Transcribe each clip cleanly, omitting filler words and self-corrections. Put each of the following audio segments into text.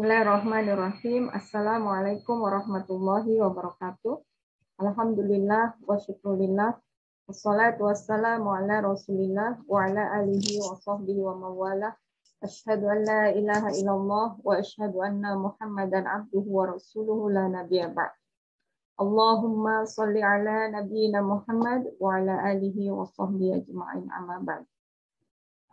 Bismillahirrahmanirrahim. Assalamualaikum warahmatullahi wabarakatuh. Alhamdulillah wa syukurillah. Wassalatu wassalamu ala rasulillah wa ala alihi wa sahbihi wa mawala. Asyhadu an la ilaha illallah wa asyhadu anna muhammadan abduhu wa rasuluhu la nabiyya ba'd. Allahumma salli ala nabiyyina Muhammad wa ala alihi wa sahbihi ajma'in amma ba'd.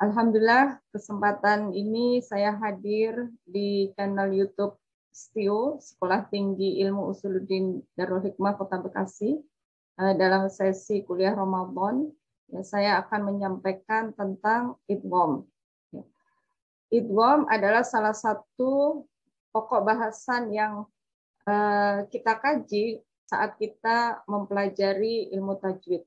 Alhamdulillah, kesempatan ini saya hadir di channel YouTube STIO, Sekolah Tinggi Ilmu Usuluddin Darul Hikmah Kota Bekasi. Dalam sesi kuliah Ramadan, saya akan menyampaikan tentang idgham. Idgham adalah salah satu pokok bahasan yang kita kaji saat kita mempelajari ilmu tajwid.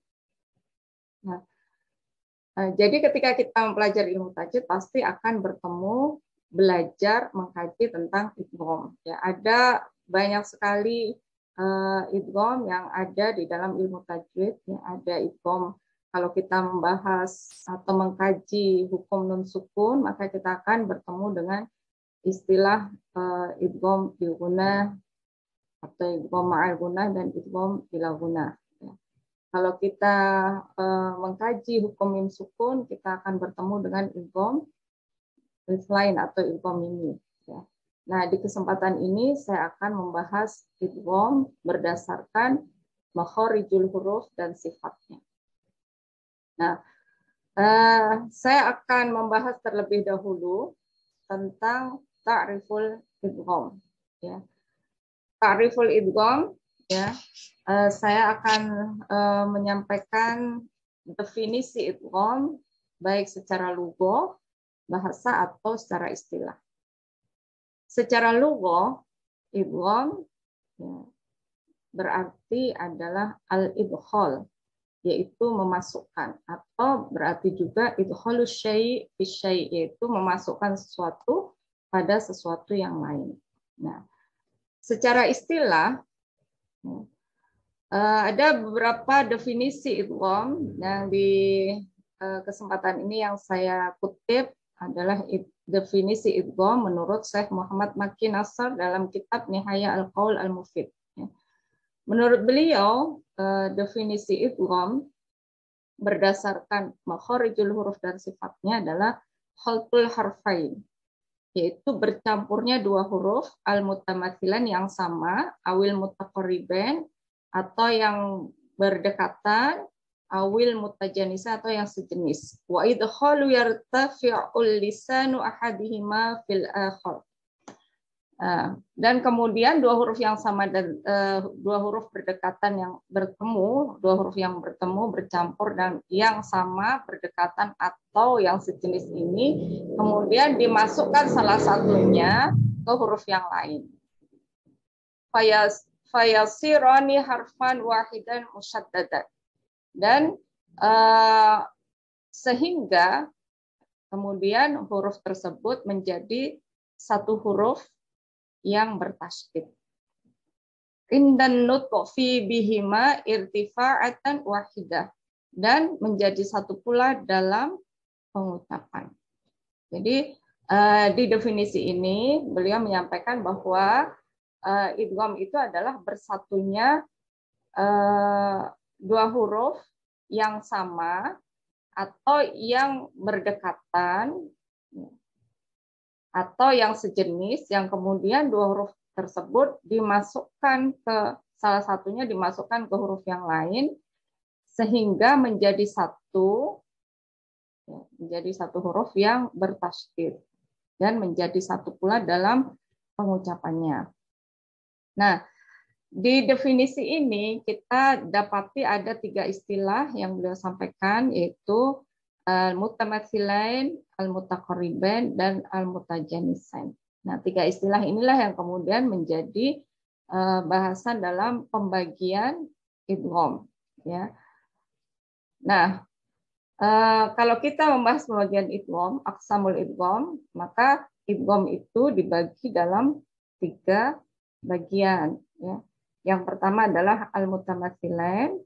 Jadi ketika kita mempelajari ilmu tajwid pasti akan bertemu belajar mengkaji tentang idgham. Ya, ada banyak sekali idgham yang ada di dalam ilmu tajwid. Ya, ada idgham kalau kita membahas atau mengkaji hukum nun sukun, maka kita akan bertemu dengan istilah idgham bil gunah atau idgham ma'al gunah dan idgham bila gunah. Kalau kita mengkaji hukum mim sukun, kita akan bertemu dengan idgham lain atau idgham mimi. Ya. Nah, di kesempatan ini saya akan membahas idgham berdasarkan makharijul huruf dan sifatnya. Nah, saya akan membahas terlebih dahulu tentang ta'riful idgham. Ya. Ta'riful idgham, ya. Saya akan menyampaikan definisi idgham baik secara lugha, bahasa atau secara istilah. Secara lugha, idgham ya, berarti adalah al-idkhal, yaitu memasukkan, atau berarti juga idkhalus syai' fi syai', yaitu memasukkan sesuatu pada sesuatu yang lain. Nah, secara istilah ada beberapa definisi idgham yang di kesempatan ini yang saya kutip adalah definisi idgham menurut Syekh Muhammad Maki Nasr dalam kitab Nihaya Al-Qaul Al-Mufid. Menurut beliau, definisi idgham berdasarkan makharijul huruf dan sifatnya adalah khaltul harfain, yaitu bercampurnya dua huruf al-mutamathilan yang sama, awil mutaqarriban atau yang berdekatan, awil mutajanisa atau yang sejenis. Wa idkhalu yartafi'ul lisanu ahadihima fil akhar. Dan kemudian dua huruf yang sama dan dua huruf berdekatan yang bertemu, dua huruf yang bertemu bercampur dan yang sama berdekatan atau yang sejenis ini kemudian dimasukkan salah satunya ke huruf yang lain. Fayasirani harfan wahidan musyaddadan. Dan sehingga kemudian huruf tersebut menjadi satu huruf yang bertasydid. Indan nutqu fi bihima irtifa'atan wahidah, dan menjadi satu pula dalam pengucapan. Jadi di definisi ini beliau menyampaikan bahwa idgham itu adalah bersatunya dua huruf yang sama atau yang berdekatan atau yang sejenis, yang kemudian dua huruf tersebut dimasukkan ke salah satunya dimasukkan ke huruf yang lain sehingga menjadi satu huruf yang bertasydid dan menjadi satu pula dalam pengucapannya. Nah, di definisi ini kita dapati ada tiga istilah yang beliau sampaikan, yaitu al-mutamatsilain, al-mutaqarriban, dan al-mutajanisain. Nah, tiga istilah inilah yang kemudian menjadi bahasan dalam pembagian idgham. Ya. Nah, kalau kita membahas pembagian idgham, aqsamul idgham, maka idgham itu dibagi dalam tiga bagian. Ya. Yang pertama adalah al-mutamatsilain,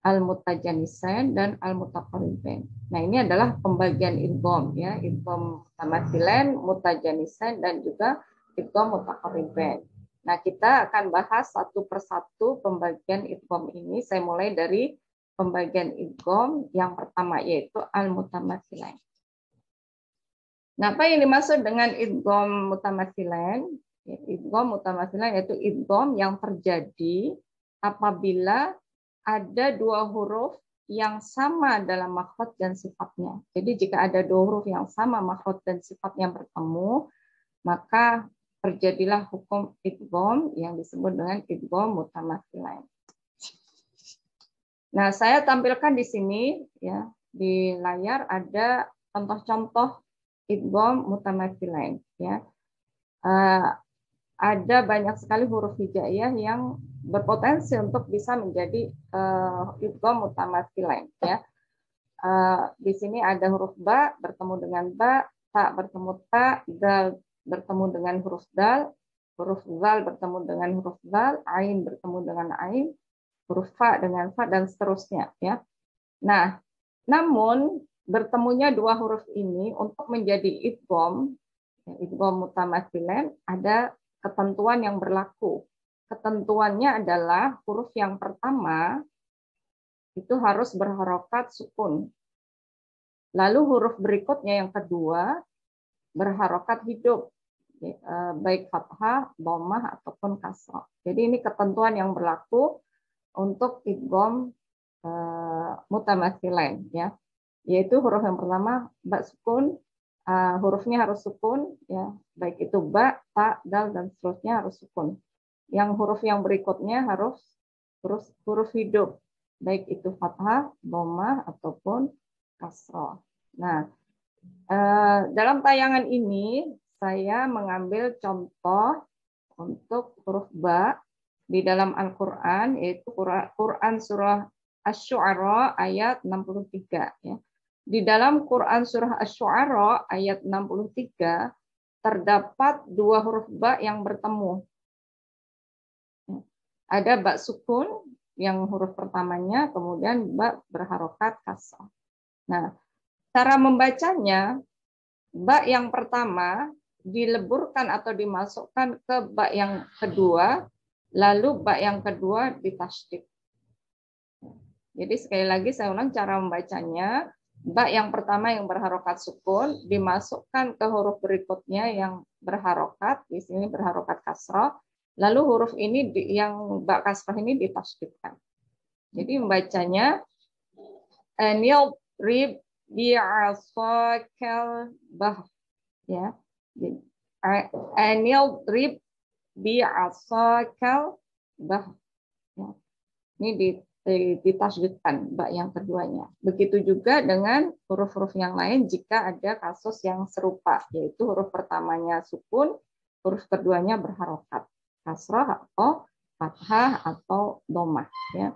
al-mutajanisain, dan al-mutaqarriban. Nah, ini adalah pembagian idgham, ya, idgham mutamatsilain, mutajanisain, dan juga idgham mutaqarribain. Nah, kita akan bahas satu persatu pembagian idgham ini. Saya mulai dari pembagian idgham yang pertama, yaitu al-mutamatsilain. Nah, apa yang dimaksud dengan idgham mutamatsilain? Idgham mutamatsilain yaitu idgham yang terjadi apabila ada dua huruf yang sama dalam makhraj dan sifatnya. Jadi jika ada dua huruf yang sama makhraj dan sifatnya bertemu, maka terjadilah hukum idgham yang disebut dengan idgham mutamatsilain. Nah, saya tampilkan di sini ya, di layar ada contoh-contoh idgham mutamatsilain ya. Ada banyak sekali huruf hijaiyah yang berpotensi untuk bisa menjadi idgham mutamatsilain ya. Di sini ada huruf ba bertemu dengan ba, ta bertemu ta, dal bertemu dengan huruf dal, huruf zal bertemu dengan huruf zal, ain bertemu dengan ain, huruf fa dengan fa, dan seterusnya ya. Nah, namun bertemunya dua huruf ini untuk menjadi idgham mutamatsilain ada ketentuan yang berlaku. Ketentuannya adalah huruf yang pertama itu harus berharokat sukun. Lalu huruf berikutnya yang kedua berharokat hidup, baik fathah, dhammah ataupun kasrah. Jadi ini ketentuan yang berlaku untuk idgham mutamatsilain ya. Yaitu huruf yang pertama ba sukun, hurufnya harus sukun ya, baik itu ba, ta, dal dan seterusnya harus sukun. Yang huruf yang berikutnya harus huruf hidup, baik itu fathah, dhammah ataupun kasrah. Nah, dalam tayangan ini saya mengambil contoh untuk huruf ba di dalam Al-Qur'an, yaitu Quran surah Asy-Syu'ara ayat 63 ya. Di dalam Quran surah Asy-Syu'ara ayat 63 terdapat dua huruf ba yang bertemu. Ada ba sukun yang huruf pertamanya, kemudian ba berharokat kasrah. Nah, cara membacanya, ba yang pertama dileburkan atau dimasukkan ke ba yang kedua, lalu ba yang kedua ditasydid. Jadi sekali lagi saya ulang cara membacanya. Ba yang pertama yang berharokat sukun dimasukkan ke huruf berikutnya yang berharokat, di sini berharokat kasrah, lalu huruf ini yang ba kasrah ini ditasydidkan. Jadi membacanya anil rib bi'asakal bah ya. Anil rib bi'asakal bah ya. Ini ditasydidkan ba yang keduanya. Begitu juga dengan huruf-huruf yang lain jika ada kasus yang serupa, yaitu huruf pertamanya sukun, huruf keduanya berharokat, kasrah atau fathah atau dhammah ya.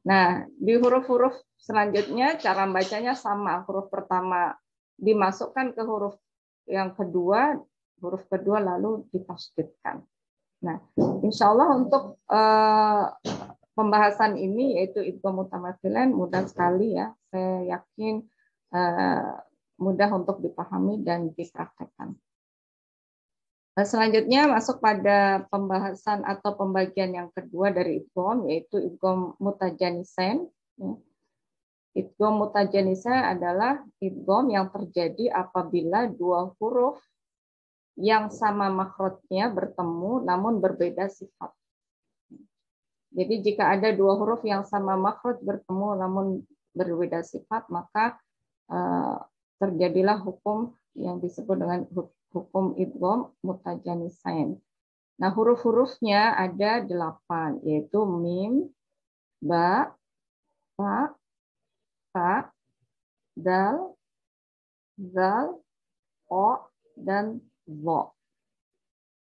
Nah, di huruf-huruf selanjutnya cara bacanya sama, huruf pertama dimasukkan ke huruf yang kedua, huruf kedua lalu ditasydidkan. Nah, insya Allah untuk pembahasan ini yaitu idgham mutamatsilain mudah sekali ya. Saya yakin mudah untuk dipahami dan dipraktekkan. Selanjutnya masuk pada pembahasan atau pembagian yang kedua dari idgham, yaitu idgham mutajanisain. Idgham mutajanisain adalah idgham yang terjadi apabila dua huruf yang sama makhrajnya bertemu namun berbeda sifat. Jadi jika ada dua huruf yang sama makhraj bertemu namun berbeda sifat, maka terjadilah hukum yang disebut dengan hukum idgham mutajanisain. Nah, huruf-hurufnya ada 8, yaitu mim, ba, ta, dal, zal, o, dan zo.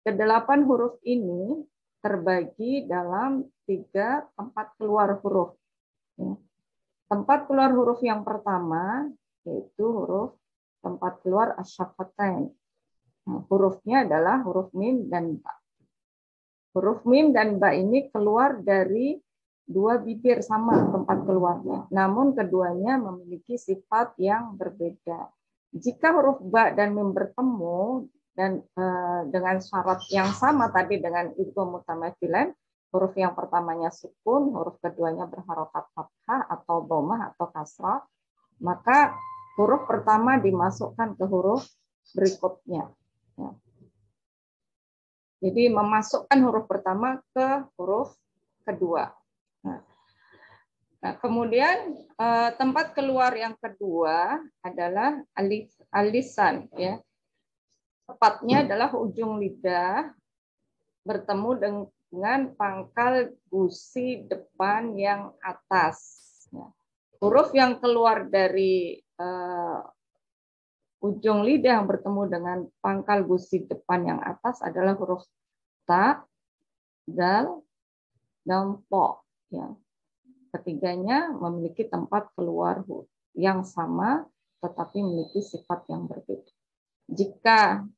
Kedelapan huruf ini terbagi dalam 3 tempat keluar huruf. Tempat keluar huruf yang pertama yaitu huruf tempat keluar asy-syaffatain. Nah, hurufnya adalah huruf mim dan ba. Huruf mim dan ba ini keluar dari dua bibir sama tempat keluarnya, namun keduanya memiliki sifat yang berbeda. Jika huruf ba dan mim bertemu dan dengan syarat yang sama tadi dengan idgham mutamathilan, huruf yang pertamanya sukun, huruf keduanya berharokat fathah atau dhammah atau kasrah, maka huruf pertama dimasukkan ke huruf berikutnya. Ya. Jadi memasukkan huruf pertama ke huruf kedua. Nah, kemudian tempat keluar yang kedua adalah alisan, ya. Tepatnya adalah ujung lidah bertemu dengan pangkal gusi depan yang atas. Ya. Huruf yang keluar dari ujung lidah yang bertemu dengan pangkal gusi depan yang atas adalah huruf ta, dal, dan po. Ya. Ketiganya memiliki tempat keluar yang sama, tetapi memiliki sifat yang berbeda. Jika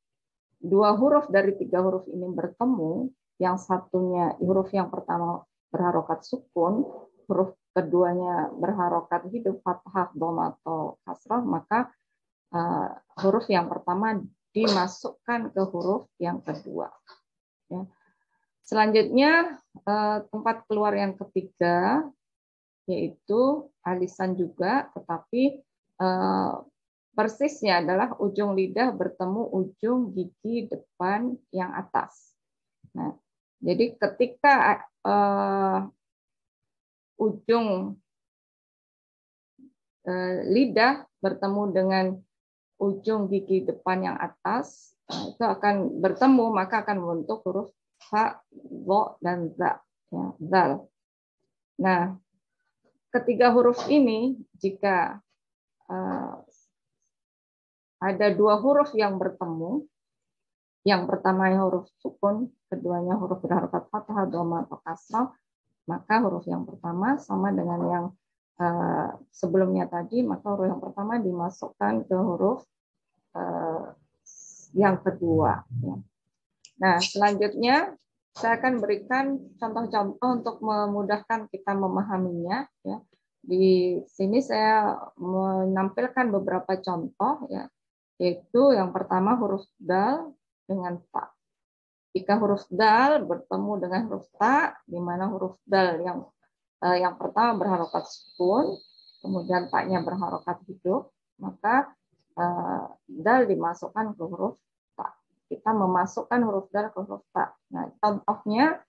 dua huruf dari tiga huruf ini bertemu, yang satunya huruf yang pertama berharokat sukun, huruf keduanya berharokat hidup, fathah, dhammah atau kasrah, maka huruf yang pertama dimasukkan ke huruf yang kedua. Ya. Selanjutnya tempat keluar yang ketiga yaitu alisan juga, tetapi persisnya adalah ujung lidah bertemu ujung gigi depan yang atas. Nah, jadi ketika ujung lidah bertemu dengan ujung gigi depan yang atas, itu akan bertemu, maka akan membentuk huruf ha, wo, dan za. Ya, zal. Nah, ketiga huruf ini, jika ada dua huruf yang bertemu, yang pertama huruf sukun, keduanya huruf berharokat fathah, dhammah atau kasrah, maka huruf yang pertama sama dengan yang sebelumnya tadi, maka huruf yang pertama dimasukkan ke huruf yang kedua. Nah, selanjutnya saya akan berikan contoh-contoh untuk memudahkan kita memahaminya. Ya. Di sini saya menampilkan beberapa contoh, ya, yaitu yang pertama huruf dal dengan ta. Jika huruf dal bertemu dengan huruf ta, di mana huruf dal yang pertama berharokat sukun, kemudian ta-nya berharokat hidup, maka dal dimasukkan ke huruf ta. Kita memasukkan huruf dal ke huruf ta. Nah, contohnya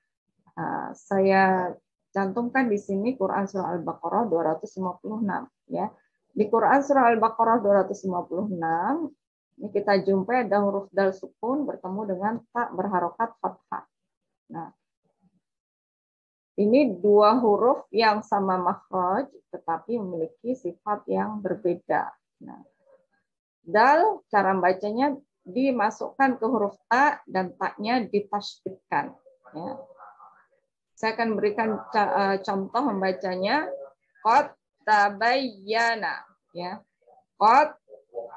saya cantumkan di sini Quran Surah Al-Baqarah 256. Ya. Di Quran Surah Al-Baqarah 256, ini kita jumpai ada huruf dal sukun bertemu dengan ta berharokat fathah. Nah, ini dua huruf yang sama makhraj, tetapi memiliki sifat yang berbeda. Nah, dal, cara bacanya dimasukkan ke huruf ta dan ta-nya ditasydidkan. Ya. Saya akan berikan contoh membacanya. Qad tabayyana. Ya. Qad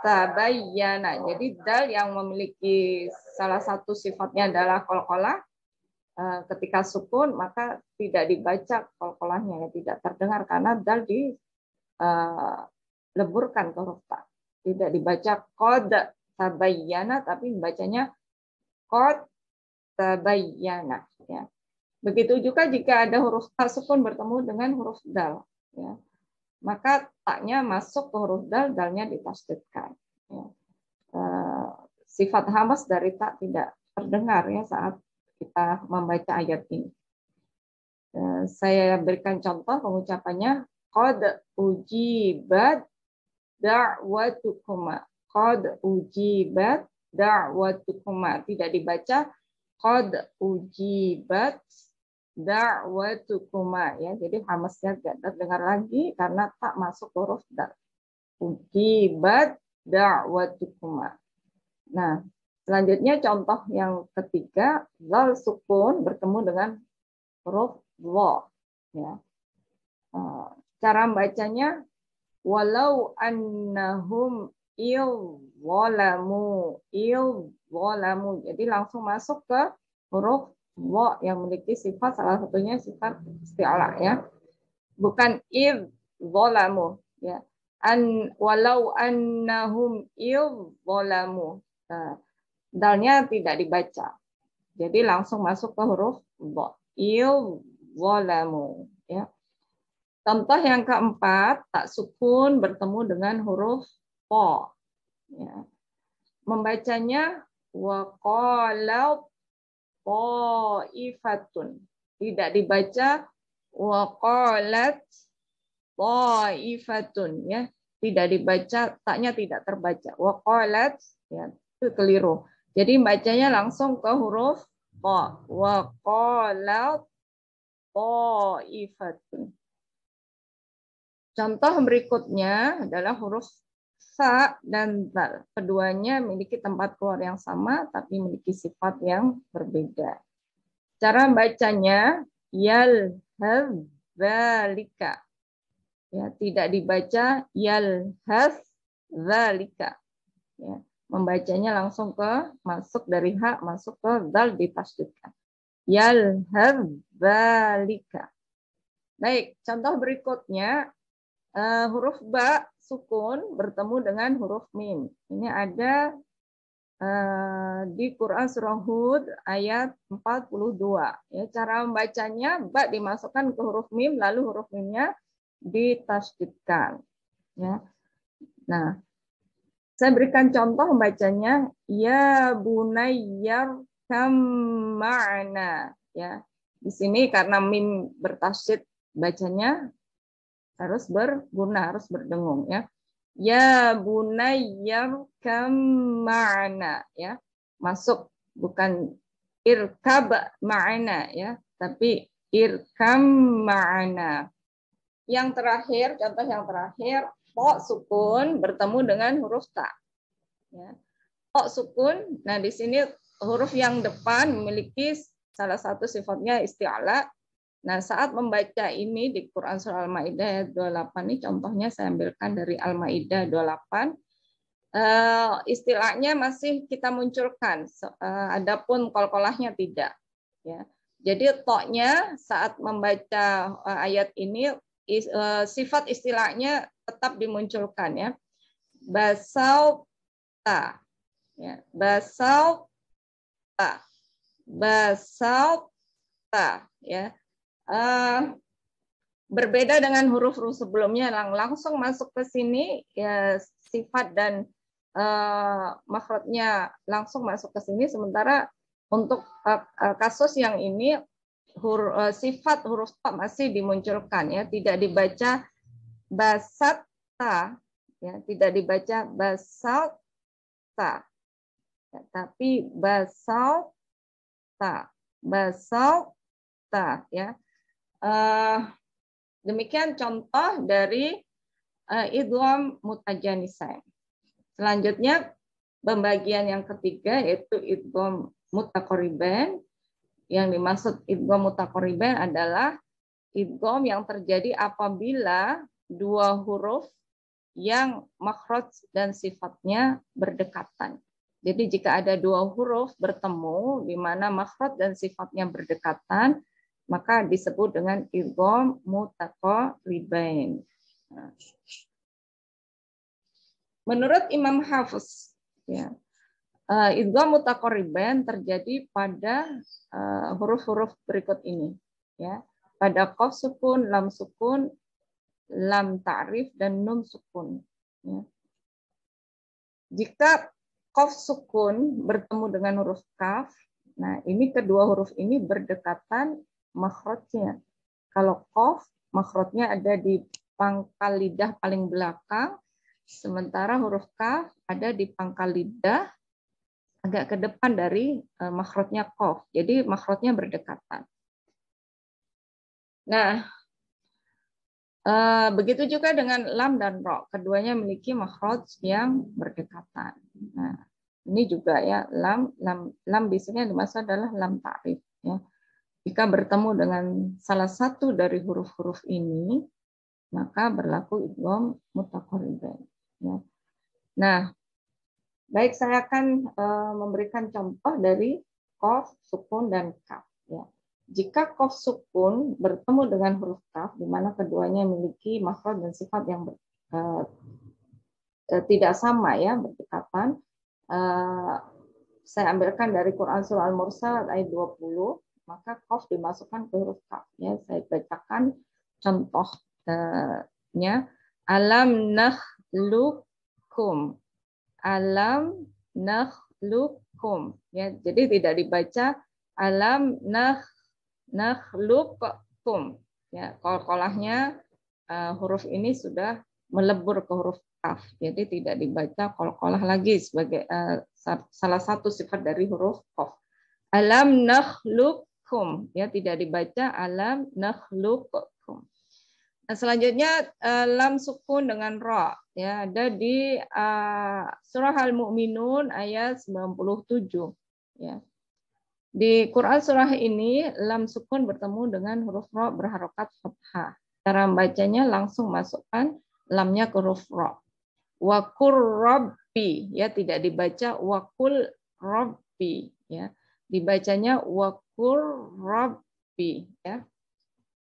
tabayyana. Jadi dal yang memiliki salah satu sifatnya adalah qalqalah. Ketika sukun maka tidak dibaca qalqalahnya, tidak terdengar karena dal dileburkan ke huruf ta. Tidak dibaca qad tabayyana, tapi bacanya qad tabayyana. Ya. Begitu juga jika ada huruf ta sukun bertemu dengan huruf dal, ya, maka taknya masuk ke huruf dal, dalnya ditasydidkan. Ya. Sifat hamas dari tak tidak terdengar ya saat kita membaca ayat ini. Saya berikan contoh pengucapannya. Qad ujibat da'watukuma. Qad ujibat da'watukuma. Tidak dibaca qad ujibat da'watukuma, ya. Jadi hamasnya tidak terdengar lagi karena tak masuk huruf dal. Ujibat da'watukuma. Nah, selanjutnya contoh yang ketiga, zal sukun bertemu dengan huruf wa, ya. Cara bacanya walau annahum il-walamu. Jadi langsung masuk ke huruf wa yang memiliki sifat, salah satunya sifat isti'ala, ya. Bukan il-walamu, ya. Walau annahum il-walamu. Dalnya tidak dibaca. Jadi langsung masuk ke huruf dha. Idzalamu, ya. Contoh yang keempat, tak sukun bertemu dengan huruf po. Ya. Membacanya waqala ta'ifatun. Tidak dibaca waqalat ta'ifatun, ya. Tidak dibaca, taknya tidak terbaca. Waqalat, ya, itu keliru. Jadi bacanya langsung ke huruf ta. Waqalat ta'ifatun. Contoh berikutnya adalah huruf sa dan zal. Keduanya memiliki tempat keluar yang sama, tapi memiliki sifat yang berbeda. Cara bacanya yalhadzalika. Ya, tidak dibaca yalhadzalika. Ya, membacanya langsung ke masuk dari ha masuk ke zal ditasydidkan. Yalhadzalika. Baik, contoh berikutnya. Huruf ba sukun bertemu dengan huruf mim. Ini ada di Quran surah Hud ayat 42. Ya, cara membacanya ba dimasukkan ke huruf mim, lalu huruf mimnya ditasydidkan. Ya. Nah, saya berikan contoh membacanya ya bunayyar kam ma'na. Ya, di sini karena mim bertasydid bacanya harus berguna, harus berdengung, ya. Ya bunayyar kam ma'ana, ya. Masuk, bukan irkab ma'ana, ya, tapi irkam ma'ana. Yang terakhir, contoh yang terakhir, po sukun bertemu dengan huruf ta. Ya. Po sukun, nah di sini huruf yang depan memiliki salah satu sifatnya isti'ala. Nah, saat membaca ini di Quran surah Al-Maidah ayat 28 ini contohnya saya ambilkan dari Al-Maidah 28. Istilahnya masih kita munculkan, adapun qalqalahnya tidak. Ya. Jadi toknya saat membaca ayat ini sifat istilahnya tetap dimunculkan, ya. Basauta, ya. Basauta, basauta, ya. Berbeda dengan huruf-huruf sebelumnya yang langsung masuk ke sini, ya, sifat dan makhrajnya langsung masuk ke sini, sementara untuk kasus yang ini sifat huruf ta masih dimunculkan, ya, tidak dibaca basatta, ya, tidak dibaca basalta, ya, tapi basalta, basalta, ya. Demikian contoh dari idgham mutajanisain. Selanjutnya pembagian yang ketiga yaitu idgham mutaqaribain. Yang dimaksud idgham mutaqaribain adalah idgham yang terjadi apabila dua huruf yang makhraj dan sifatnya berdekatan. Jadi jika ada dua huruf bertemu di mana makhraj dan sifatnya berdekatan, maka disebut dengan idgham mutaqaribain. Menurut Imam Hafiz, ya, idgham mutaqaribain terjadi pada huruf-huruf berikut ini, ya. Pada qaf sukun, lam ta'rif dan nun sukun, ya. Jika qaf sukun bertemu dengan huruf kaf, nah ini kedua huruf ini berdekatan makhrajnya. Kalau qaf, makhrajnya ada di pangkal lidah paling belakang, sementara huruf kaf ada di pangkal lidah agak ke depan dari makhrajnya qaf. Jadi makhrajnya berdekatan. Nah, begitu juga dengan lam dan ro. Keduanya memiliki makhraj yang berdekatan. Nah, ini juga, ya, lam di sini yang dimaksud adalah lam ta'rif, ya. Jika bertemu dengan salah satu dari huruf-huruf ini, maka berlaku idgham mutaqaribain, ya. Nah, baik, saya akan memberikan contoh dari qaf, sukun, dan kaf, ya. Jika qaf sukun bertemu dengan huruf kaf, di mana keduanya memiliki makhraj dan sifat yang tidak sama, ya, berdekatan, saya ambilkan dari Quran Surah Al-Mursalat ayat 20, maka qaf dimasukkan ke huruf kaf. Ya, saya bacakan contohnya. Alam nakhluqukum. Alam nakhluqukum. Ya, jadi tidak dibaca alam nakhluqukum. Ya, qalqalahnya huruf ini sudah melebur ke huruf kaf. Jadi tidak dibaca qalqalah lagi sebagai salah satu sifat dari huruf qaf. Alam nakhluqukum, ya, tidak dibaca alam nakhluqukum. Nah, selanjutnya lam sukun dengan ra, ya, ada di surah Al-Mu'minun ayat 97, ya. Di Quran surah ini lam sukun bertemu dengan huruf ra berharokat fathah. Cara membacanya langsung masukkan lamnya ke huruf ra. Waqur rabbi, ya, tidak dibaca waqul rabbi, ya. Dibacanya waqur rabbi, ya.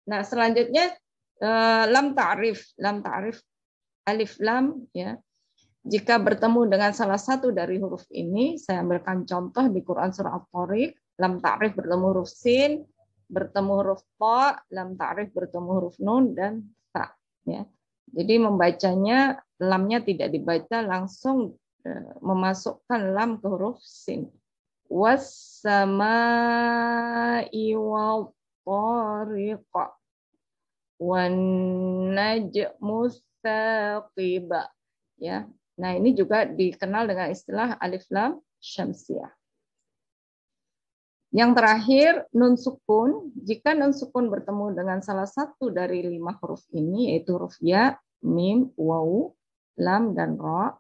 Nah, selanjutnya lam ta'rif alif lam, ya. Jika bertemu dengan salah satu dari huruf ini, saya ambilkan contoh di Quran surah At-Tariq, lam ta'rif bertemu huruf sin, bertemu huruf ta, lam ta'rif bertemu huruf nun dan ta, ya. Jadi membacanya lamnya tidak dibaca, langsung memasukkan lam ke huruf sin. Was-samaa'i wat-tariq wan najmu tsaqib, ya. Nah, ini juga dikenal dengan istilah alif lam syamsiyah. Yang terakhir, nun sukun. Jika nun sukun bertemu dengan salah satu dari 5 huruf ini, yaitu huruf ya, mim, waw, lam, dan ra,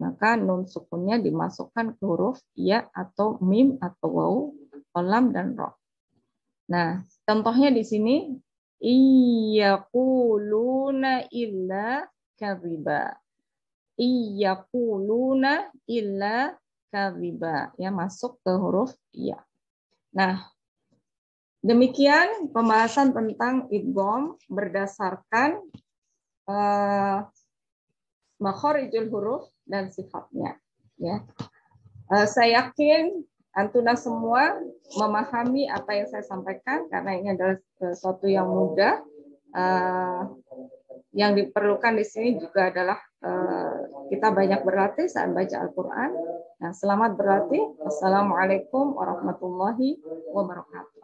maka nun sukunnya dimasukkan ke huruf ya atau mim atau waw, atau lam, dan ra. Nah, contohnya di sini, iyaquluna illa kadhiba. Iyaquluna illa kadhiba, ya, masuk ke huruf ya. Nah, demikian pembahasan tentang idgham berdasarkan makharijul huruf dan sifatnya, ya. Saya yakin Antuna semua memahami apa yang saya sampaikan karena ini adalah sesuatu yang mudah. Yang diperlukan di sini juga adalah kita banyak berlatih saat baca Al-Quran. Nah, selamat berlatih. Wassalamualaikum warahmatullahi wabarakatuh.